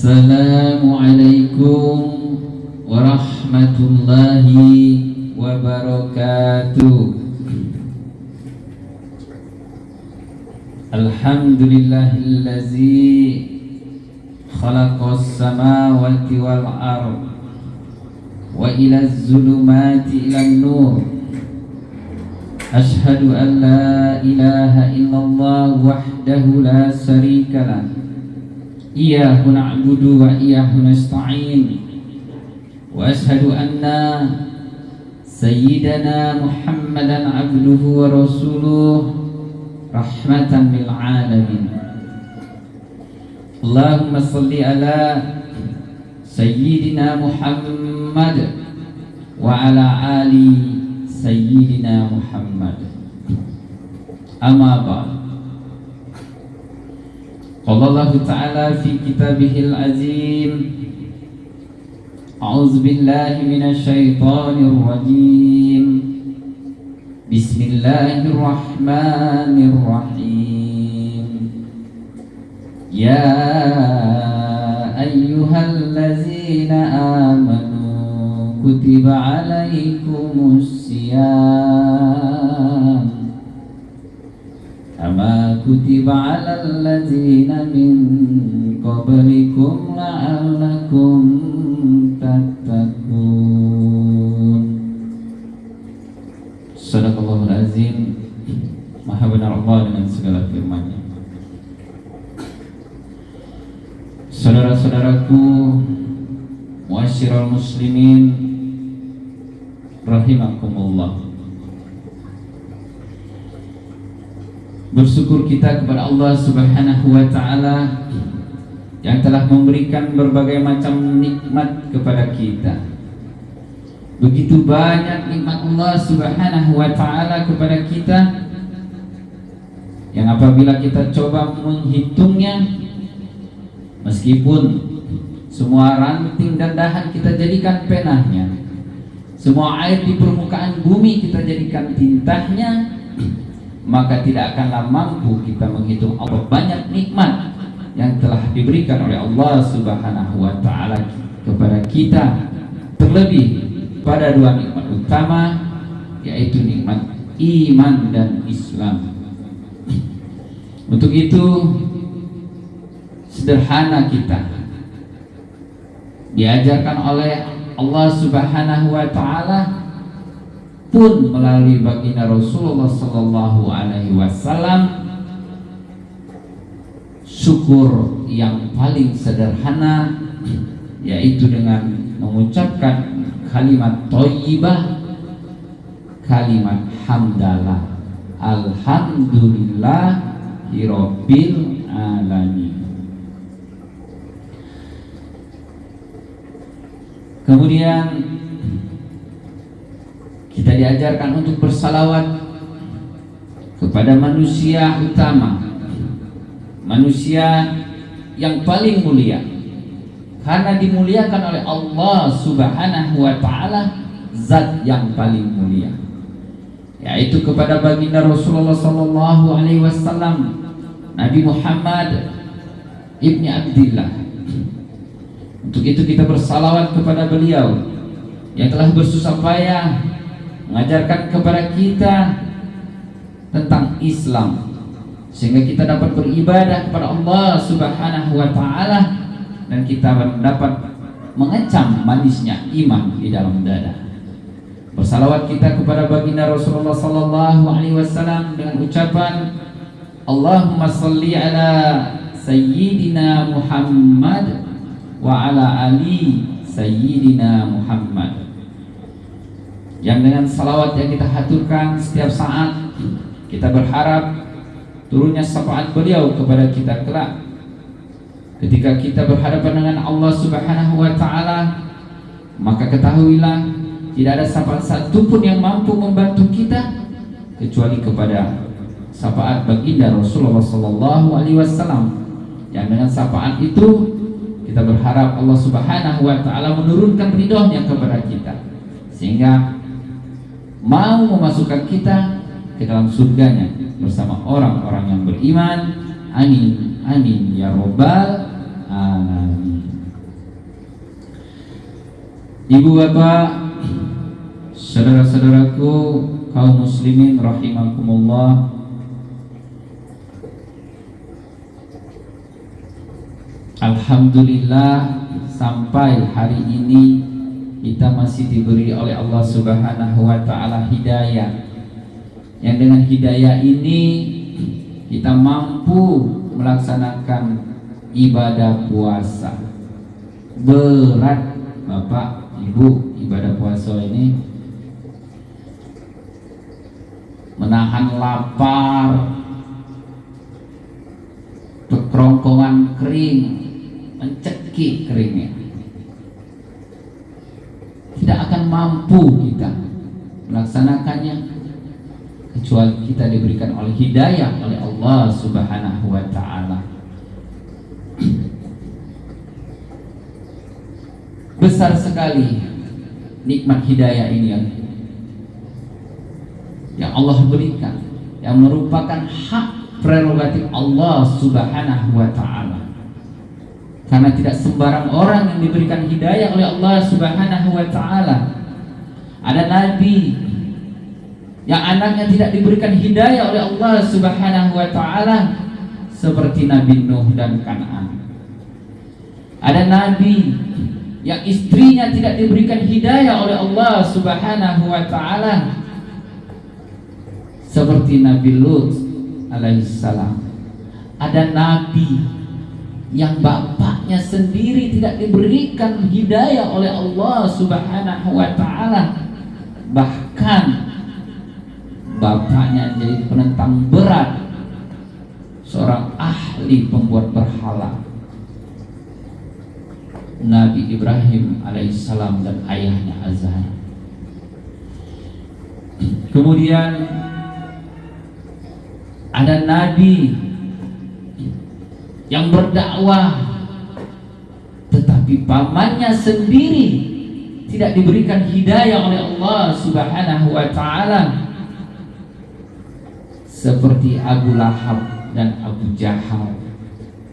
Assalamualaikum warahmatullahi wabarakatuh. Alhamdulillahillazi khalaqas samawati wal ardh wa ilaz zulumati ilan nur. Ashhadu an la ilaha illallah wahdahu la syarika lah. Iyyahu na'budu wa iyyahu nasta'in. Wa ashhadu anna sayyidana Muhammadan abduhu wa rasuluh rahmatan lil alamin. Allahumma salli ala sayyidina Muhammad wa ala ali sayyidina Muhammad. Amma ba'd. Qala Allah Ta'ala fi kitabihil azim. A'udzu billahi minasy syaithanir rajim. Bismillahirrahmanirrahim. Ya ayyuhallazina amanu kutiba alaikumus syiyam kama kutiba alal ladzina min qablikum la'allakum tattaqun. Sadaqallahul azim. Maha benar Allah dengan segala firman-Nya. Saudara-saudaraku muasyiral muslimin rahimakumullah. Bersyukur kita kepada Allah Subhanahu wa ta'ala yang telah memberikan berbagai macam nikmat kepada kita. Begitu banyak nikmat Allah Subhanahu wa ta'ala kepada kita yang apabila kita coba menghitungnya, meskipun semua ranting dan dahan kita jadikan penahnya, semua air di permukaan bumi kita jadikan tintanya, maka tidak akanlah mampu kita menghitung apa banyak nikmat yang telah diberikan oleh Allah Subhanahu wa ta'ala kepada kita. Terlebih pada dua nikmat utama, yaitu nikmat iman dan Islam. Untuk itu sederhana kita diajarkan oleh Allah Subhanahu wa ta'ala pun melalui baginda Rasulullah sallallahu alaihi wasallam, syukur yang paling sederhana yaitu dengan mengucapkan kalimat thayyibah, kalimat hamdalah, alhamdulillahirabbil alamin. Kemudian kita diajarkan untuk bersalawat kepada manusia utama, manusia yang paling mulia, karena dimuliakan oleh Allah Subhanahu wa ta'ala, zat yang paling mulia, yaitu kepada baginda Rasulullah sallallahu alaihi wasallam, Nabi Muhammad ibni Abdillah. Untuk itu kita bersalawat kepada beliau yang telah bersusah payah mengajarkan kepada kita tentang Islam, sehingga kita dapat beribadah kepada Allah Subhanahu wa ta'ala dan kita dapat mengecam manisnya iman di dalam dada. Bersalawat kita kepada baginda Rasulullah sallallahu alaihi wasallam dengan ucapan Allahumma salli ala sayyidina Muhammad wa ala ali sayyidina Muhammad, yang dengan salawat yang kita haturkan setiap saat, kita berharap turunnya syafaat beliau kepada kita kelak ketika kita berhadapan dengan Allah Subhanahu wa ta'ala. Maka ketahuilah tidak ada syafaat satupun yang mampu membantu kita kecuali kepada syafaat baginda Rasulullah sallallahu alaihi wasallam, yang dengan syafaat itu kita berharap Allah Subhanahu wa ta'ala menurunkan ridhonya kepada kita, sehingga mau memasukkan kita ke dalam surganya bersama orang-orang yang beriman. Amin, amin ya robbal Amin. Ibu bapak, saudara-saudaraku kaum muslimin rahimakumullah, alhamdulillah sampai hari ini kita masih diberi oleh Allah Subhanahu wa taala hidayah. Yang dengan hidayah ini kita mampu melaksanakan ibadah puasa. Berat Bapak, Ibu, ibadah puasa ini menahan lapar, kerongkongan kering, mencekik keringnya. Tidak akan mampu kita melaksanakannya kecuali kita diberikan oleh hidayah oleh Allah Subhanahu wa taala. Besar sekali nikmat hidayah ini yang Allah berikan, yang merupakan hak prerogatif Allah Subhanahu wa taala. Karena tidak sembarang orang yang diberikan hidayah oleh Allah Subhanahu wa taala. Ada nabi yang anaknya tidak diberikan hidayah oleh Allah Subhanahu wa taala, seperti Nabi Nuh dan Kan'an. Ada nabi yang istrinya tidak diberikan hidayah oleh Allah Subhanahu wa taala, seperti Nabi Lut alaihissalam. Ada nabi yang bapaknya sendiri tidak diberikan hidayah oleh Allah Subhanahu wa taala, bahkan bapaknya jadi penentang berat, seorang ahli pembuat berhala, Nabi Ibrahim alaihissalam dan ayahnya Azar. Kemudian ada nabi yang berdakwah tetapi pamannya sendiri tidak diberikan hidayah oleh Allah Subhanahu wa taala, seperti Abu Lahab dan Abu Jahal,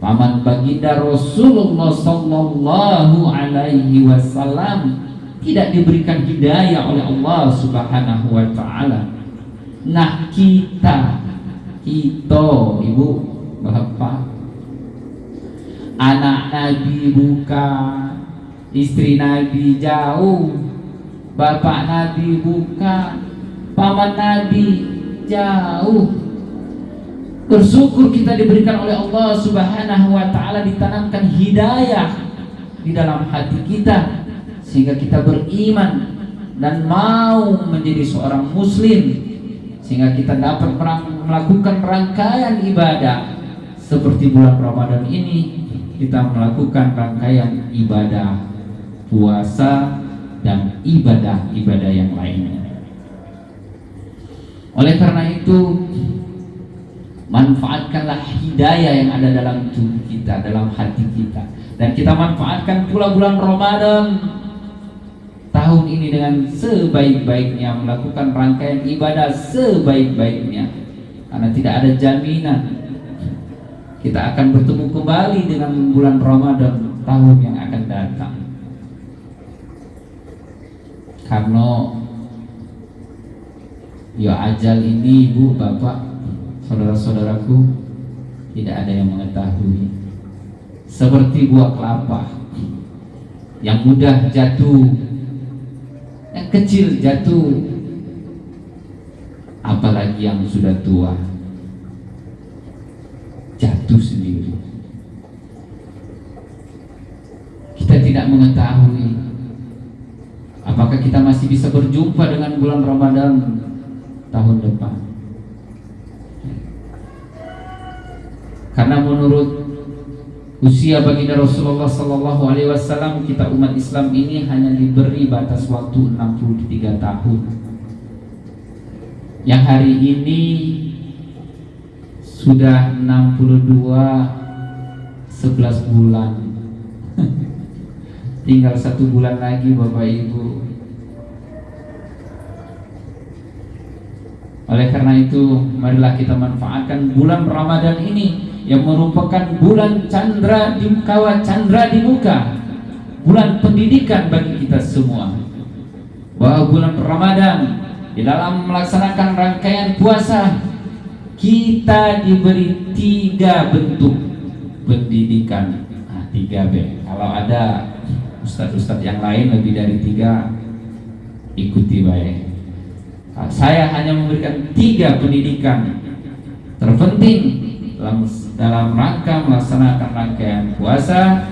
paman baginda Rasulullah sallallahu alaihi wasallam, tidak diberikan hidayah oleh Allah Subhanahu wa taala. Nah, kita Ibu, Bapak, anak Nabi bukan, istri Nabi jauh, bapak Nabi bukan, paman Nabi jauh. Bersyukur kita diberikan oleh Allah Subhanahu wa taala, ditanamkan hidayah di dalam hati kita sehingga kita beriman dan mau menjadi seorang muslim, sehingga kita dapat melakukan rangkaian ibadah seperti bulan Ramadan ini. Kita melakukan rangkaian ibadah puasa dan ibadah-ibadah yang lainnya. Oleh karena itu, manfaatkanlah hidayah yang ada dalam tubuh kita, dalam hati kita, dan kita manfaatkan pula bulan Ramadan tahun ini dengan sebaik-baiknya, melakukan rangkaian ibadah sebaik-baiknya, karena tidak ada jaminan kita akan bertemu kembali dengan bulan Ramadan tahun yang akan datang. Karena ya ajal ini, Ibu, Bapak, saudara-saudaraku, tidak ada yang mengetahui. Seperti buah kelapa yang mudah jatuh, yang kecil jatuh, apalagi yang sudah tua jatuh sendiri. Kita tidak mengetahui apakah kita masih bisa berjumpa dengan bulan Ramadan tahun depan. Karena menurut usia baginda Rasulullah sallallahu alaihi wasallam, kita umat Islam ini hanya diberi batas waktu 63 tahun. Yang hari ini sudah 62 11 bulan. Tinggal 1 bulan lagi, Bapak Ibu. Oleh karena itu, marilah kita manfaatkan bulan Ramadan ini yang merupakan bulan candra di kawah candra di muka, bulan pendidikan bagi kita semua. Bahwa bulan Ramadan di dalam melaksanakan rangkaian puasa kita diberi 3 bentuk pendidikan. 3B. Kalau ada ustadz-ustadz yang lain lebih dari 3, ikuti baik. Saya hanya memberikan 3 pendidikan terpenting dalam rangka melaksanakan rangkaian puasa.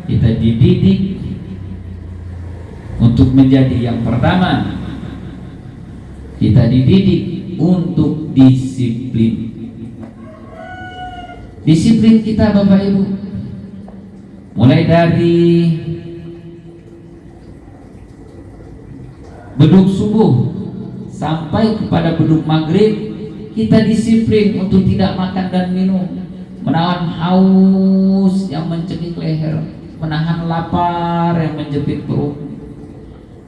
Kita dididik untuk menjadi yang pertama, kita dididik untuk disiplin. Disiplin kita Bapak Ibu, mulai dari beduk subuh sampai kepada beduk maghrib, kita disiplin untuk tidak makan dan minum, menahan haus yang mencekik leher, menahan lapar yang menjepit perut.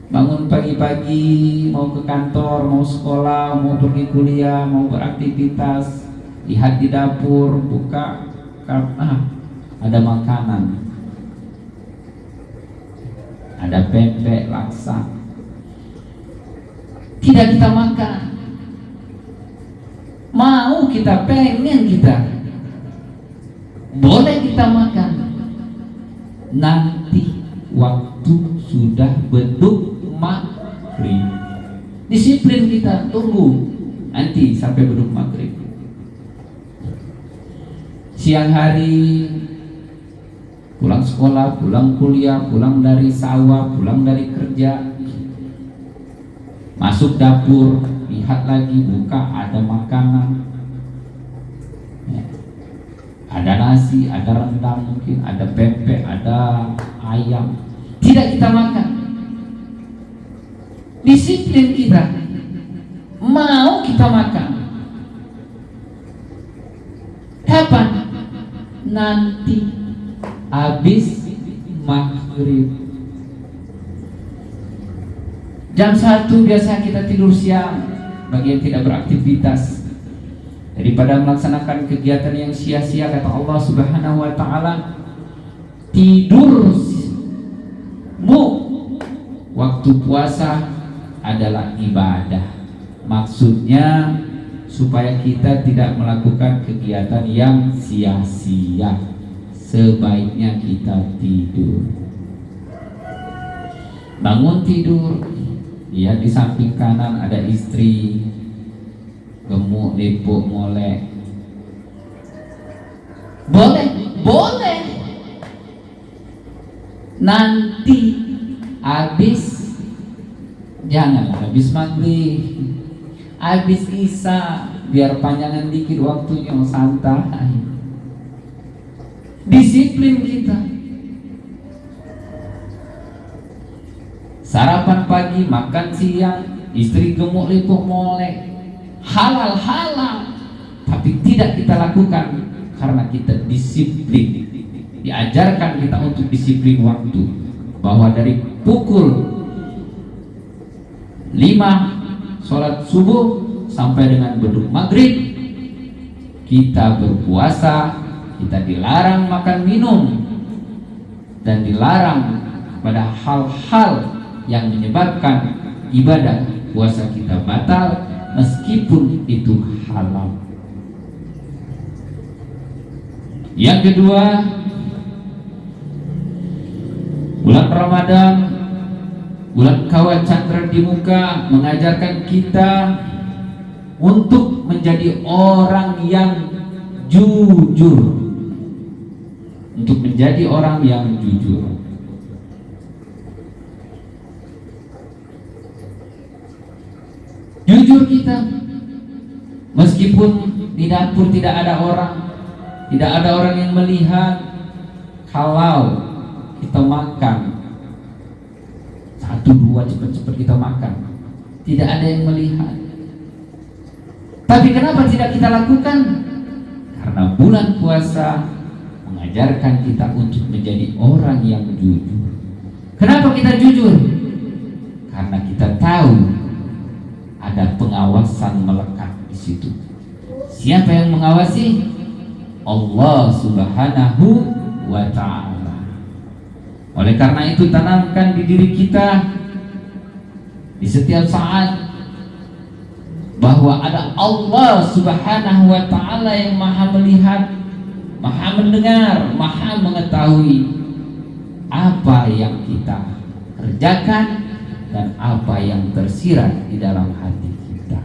Bangun pagi-pagi, mau ke kantor, mau sekolah, mau pergi kuliah, mau beraktivitas, lihat di dapur, buka karena ada makanan, ada pempek, laksa. Tidak kita makan, mau kita, pengen kita, boleh kita makan. Nanti waktu sudah beduk maghrib, disiplin kita, tunggu nanti sampai beduk maghrib. Siang hari pulang sekolah, pulang kuliah, pulang dari sawah, pulang dari kerja, masuk dapur, lihat lagi, buka, ada makanan, ya. Ada nasi, ada rendang, mungkin ada pempek, ada ayam. Tidak kita makan. Disiplin kita, mau kita makan. Kapan? Nanti habis maghrib. Jam 1 biasa kita tidur siang bagi yang tidak beraktivitas, daripada melaksanakan kegiatan yang sia-sia. Kata Allah Subhanahu wa taala, tidurmu waktu puasa adalah ibadah. Maksudnya supaya kita tidak melakukan kegiatan yang sia-sia, sebaiknya kita tidur. Bangun tidur, lihat di samping kanan ada istri, gemuk, lepuk, molek. Boleh. Nanti habis, jangan habis maghrib, habis isya, biar panjangan dikit waktunya, santai. Disiplin kita. Sarapan pagi, makan siang, istri gemuk, lepuk, molek, halal, tapi tidak kita lakukan karena kita disiplin. Diajarkan kita untuk disiplin waktu, bahwa dari pukul 5 sholat subuh sampai dengan beduk maghrib kita berpuasa. Kita dilarang makan minum dan dilarang pada hal-hal yang menyebabkan ibadah puasa kita batal meskipun itu halal. Yang kedua, bulan Ramadan, bulan kawah candra di muka, mengajarkan kita untuk menjadi orang yang jujur. Untuk menjadi orang yang jujur. Jujur kita, meskipun di dapur tidak ada orang, tidak ada orang yang melihat. Kalau kita makan 1, 2 cepat-cepat kita makan, tidak ada yang melihat. Tapi kenapa tidak kita lakukan? Karena bulan puasa mengajarkan kita untuk menjadi orang yang jujur. Kenapa kita jujur? Karena kita tahu ada pengawasan melekat di situ. Siapa yang mengawasi? Allah Subhanahu wa ta'ala. Oleh karena itu tanamkan di diri kita di setiap saat bahwa ada Allah Subhanahu wa ta'ala yang maha melihat, maha mendengar, maha mengetahui apa yang kita kerjakan dan apa yang tersirat di dalam hati kita.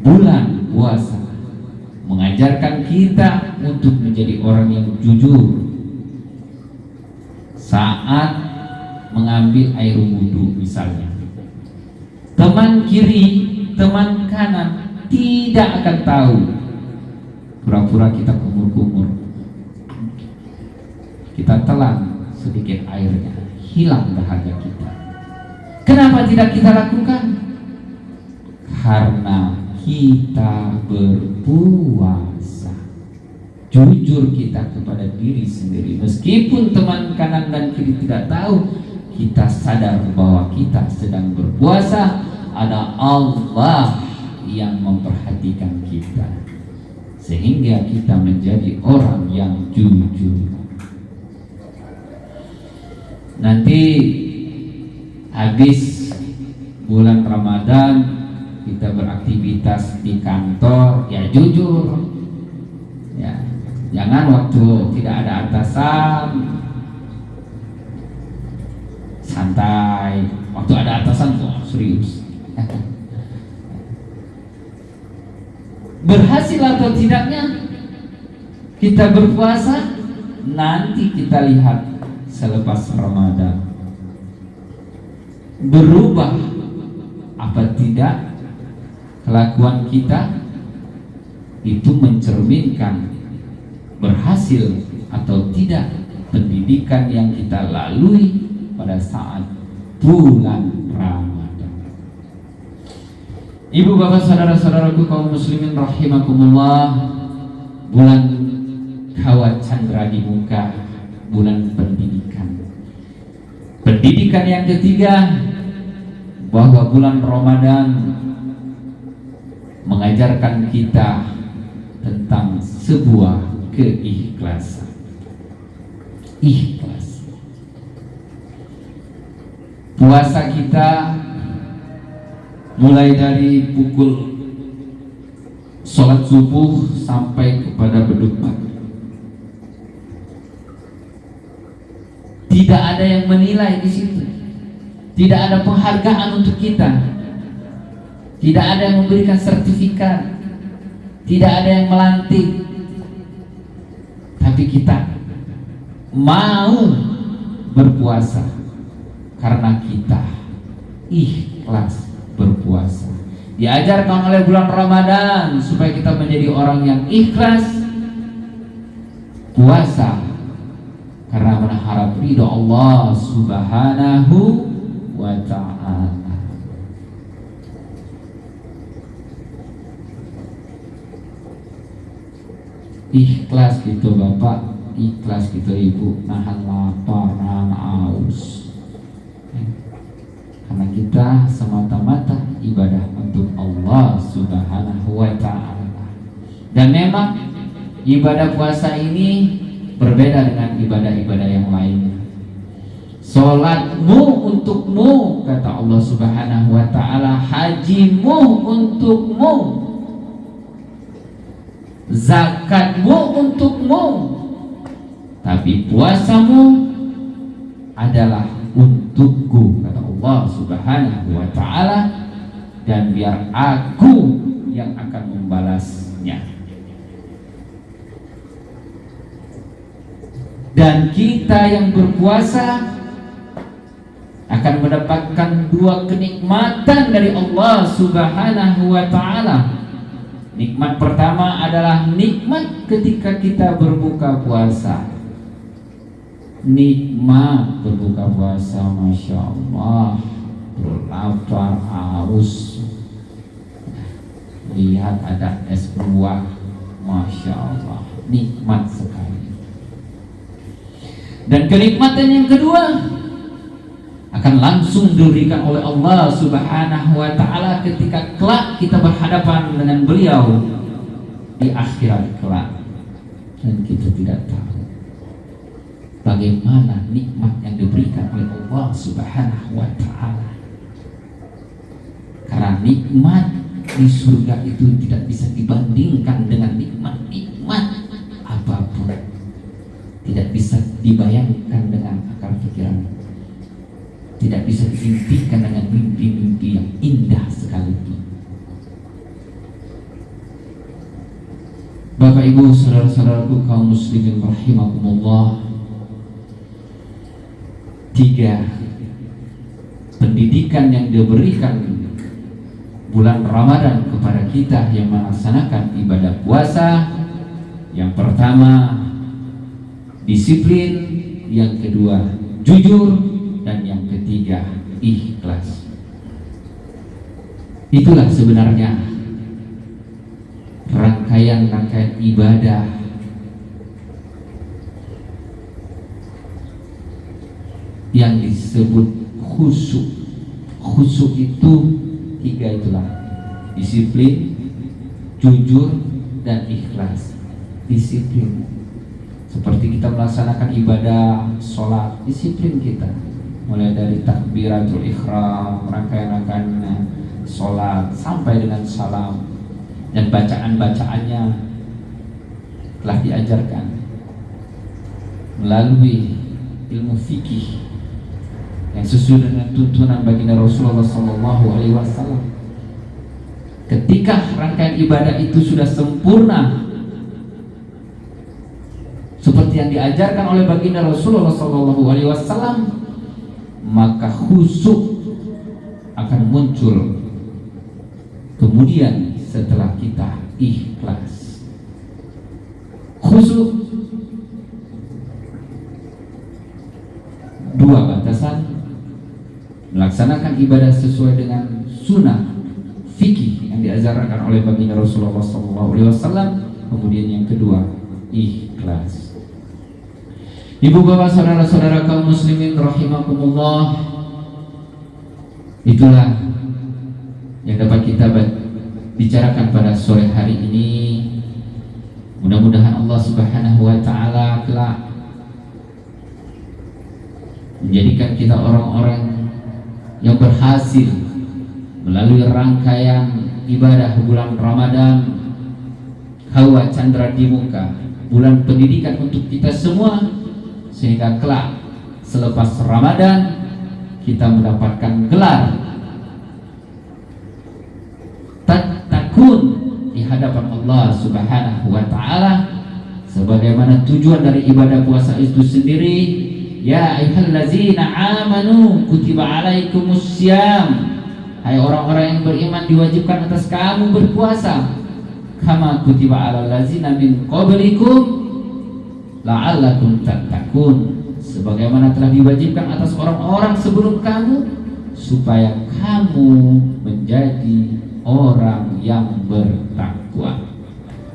Bulan puasa mengajarkan kita untuk menjadi orang yang jujur saat mengambil air wudhu misalnya. Teman kiri, teman kanan tidak akan tahu. Pura-pura kita kumur-kumur, kita telan sedikit airnya, hilang dahaga kita. Kenapa tidak kita lakukan? Karena kita berpuasa. Jujur kita kepada diri sendiri. Meskipun teman kanan dan kiri tidak tahu, kita sadar bahwa kita sedang berpuasa. Ada Allah yang memperhatikan kita, sehingga kita menjadi orang yang jujur. Nanti habis bulan Ramadan kita beraktivitas di kantor, ya jujur, ya jangan waktu tidak ada atasan santai, waktu ada atasan serius. Berhasil atau tidaknya kita berpuasa nanti kita lihat selepas Ramadan. Berubah apa tidak kelakuan kita, itu mencerminkan berhasil atau tidak pendidikan yang kita lalui pada saat bulan Ramadan. Ibu bapak saudara-saudaraku kaum muslimin rahimakumullah, bulan kawat candra di muka, bulan pendidikan. Pendidikan yang ketiga, bahwa bulan Ramadan mengajarkan kita tentang sebuah keikhlasan. Ikhlas. Puasa kita mulai dari pukul sholat subuh sampai kepada beduk mati. Tidak ada yang menilai di situ. Tidak ada penghargaan untuk kita. Tidak ada yang memberikan sertifikat. Tidak ada yang melantik. Tapi kita mau berpuasa karena kita ikhlas berpuasa. Diajarkan oleh bulan Ramadan supaya kita menjadi orang yang ikhlas puasa karena mengharap ridho Allah Subhanahu wa ta'ala. Ikhlas gitu Bapak, ikhlas gitu Ibu, nahan lapar, nahan aus, karena kita semata-mata ibadah untuk Allah Subhanahu wa ta'ala. Dan memang ibadah puasa ini berbeda dengan ibadah-ibadah yang lain. Salatmu untukmu, kata Allah Subhanahu wa ta'ala, hajimu untukmu, zakatmu untukmu, tapi puasamu adalah untukku, kata Allah Subhanahu wa ta'ala, dan biar aku yang akan membalasnya. Dan kita yang berpuasa akan mendapatkan dua kenikmatan dari Allah Subhanahu wa ta'ala. Nikmat pertama adalah nikmat ketika kita berbuka puasa. Nikmat berbuka puasa, Masya Allah, berlapar, haus, lihat ada es buah, Masya Allah, nikmat sekali. Dan kenikmatan yang kedua akan langsung diberikan oleh Allah Subhanahu wa ta'ala ketika kelak kita berhadapan dengan beliau di akhirat kelak. Dan kita tidak tahu bagaimana nikmat yang diberikan oleh Allah Subhanahu wa ta'ala. Karena nikmat di surga itu tidak bisa dibandingkan dengan nikmat-nikmat apapun, tidak bisa dibayangkan dengan akal pikiran, tidak bisa diimpikan dengan mimpi-mimpi yang indah sekalipun. Bapak Ibu saudara-saudaraku kaum muslimin rahimakumullah, 3 pendidikan yang diberikan bulan Ramadan kepada kita yang melaksanakan ibadah puasa. Yang pertama disiplin, yang kedua jujur, dan yang ketiga ikhlas. Itulah sebenarnya rangkaian-rangkaian ibadah yang disebut khusyuk. Khusyuk itu 3 itulah: disiplin, jujur, dan ikhlas. Disiplin seperti kita melaksanakan ibadah sholat, disiplin kita mulai dari takbiratul ihram, rangkaian-rangkaian sholat sampai dengan salam, dan bacaan-bacaannya telah diajarkan melalui ilmu fikih yang sesuai dengan tuntunan baginda Rasulullah SAW. Ketika rangkaian ibadah itu sudah sempurna seperti yang diajarkan oleh baginda Rasulullah SAW, maka khusyuk akan muncul kemudian setelah kita ikhlas. Khusyuk 2 batasan: melaksanakan ibadah sesuai dengan sunnah fikih yang diajarkan oleh baginda Rasulullah SAW. Kemudian yang kedua ikhlas. Ibu bapak saudara-saudara kaum muslimin rahimakumullah, itulah yang dapat kita bicarakan pada sore hari ini. Mudah-mudahan Allah Subhanahu wa ta'ala kelak menjadikan kita orang-orang yang berhasil melalui rangkaian ibadah bulan Ramadan, hawa candra di muka, bulan pendidikan untuk kita semua, sehingga kelak selepas Ramadan kita mendapatkan gelar takun di hadapan Allah Subhanahu wa ta'ala, sebagaimana tujuan dari ibadah puasa itu sendiri. Ya ayyuhallazina amanu kutiba alaikumussyam, hai orang-orang yang beriman, diwajibkan atas kamu berpuasa, kama kutiba alal ladzina min qablikum la'allakum tattaqun, sebagaimana telah diwajibkan atas orang-orang sebelum kamu supaya kamu menjadi orang yang bertakwa.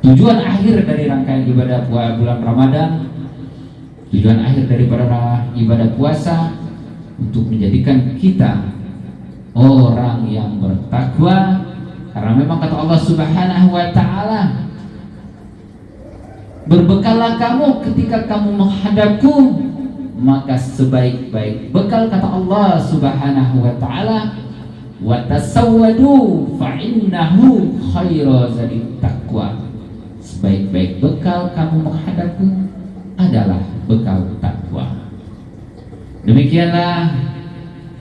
Tujuan akhir dari rangkaian ibadah bulan Ramadan, tujuan akhir daripada ibadah puasa, untuk menjadikan kita orang yang bertakwa. Karena memang kata Allah Subhanahu wa ta'ala, berbekallah kamu ketika kamu menghadapku, maka sebaik-baik bekal, kata Allah Subhanahu wa ta'ala, wa tasawwadu fa innahu khairu zadit taqwa, sebaik-baik bekal kamu menghadapku adalah bekal takwa. Demikianlah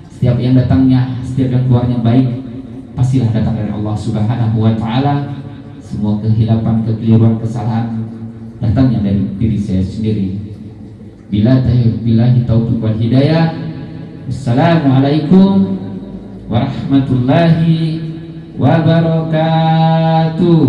setiap yang datangnya, setiap yang keluarnya baik, pastilah datang dari Allah Subhanahu wa ta'ala. Semua kehilapan, kekeliruan, kesalahan datangnya dari diri saya sendiri. Billahi taufiq wal hidayah. Assalamualaikum warahmatullahi wabarakatuh.